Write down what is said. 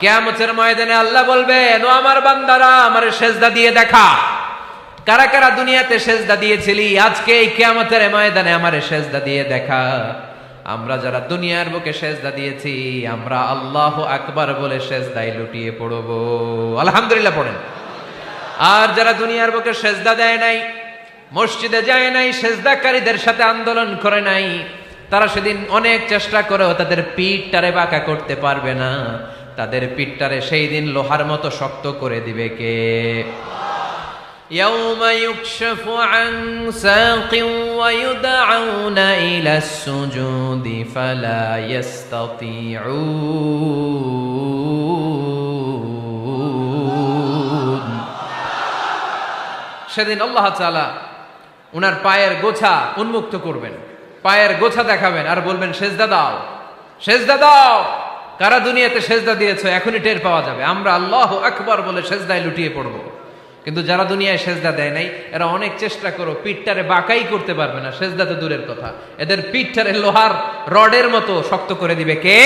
কিয়ামতের ময়দানে আল্লাহ বলবেন, ও আমার বান্দারা, আমার সেজদা দিয়ে দেখা। কারা কারা দুনিয়াতে সেজদা দিয়েছিলি, আজকে এই কিয়ামতের ময়দানে আমার সেজদা দিয়ে দেখা। আমরা যারা দুনিয়ার বুকে সেজদা দিয়েছি, আমরা আল্লাহু আকবার বলে সেজদায় লুটিয়ে পড়ব। আলহামদুলিল্লাহ পড়েন। আর যারা দুনিয়ার বুকে সেজদা দেয় নাই, মসজিদে যায় নাই, সেজদাকারীদের সাথে আন্দোলন করে নাই, তারা সেদিন অনেক চেষ্টা করেও তাদের পিঠটারে বাঁকা করতে পারবে না। তাদের পিঠটারে সেই দিন লোহার মতো শক্ত করে দিবে কে? ইয়াউমা ইউকশাফু আন সাকিন ওয়া ইউদআউনা ইলা সুজুদি ফালা ইস্তাতিউন। সেদিন আল্লাহ তাআলা উনার পায়ের গোছা উন্মুক্ত করবেন, পায়ের গোছা দেখাবেন আর বলবেন, সেজদা দাও, সেজদা দাও। কারা দুনিয়াতে সেজদা দিয়েছো এখনই টের পাওয়া যাবে। আমরা আল্লাহু আকবার বলে সেজদায় লুটিয়ে পড়ব। কিন্তু যারা দুনিয়ায় সেজদা দেয় নাই, এরা অনেক চেষ্টা করো, পিঠটারে বাঁকাই করতে পারবে না। সেজদা তো দূরের কথা, এদের পিঠটারে লোহার রডের মতো শক্ত করে দিবে কে?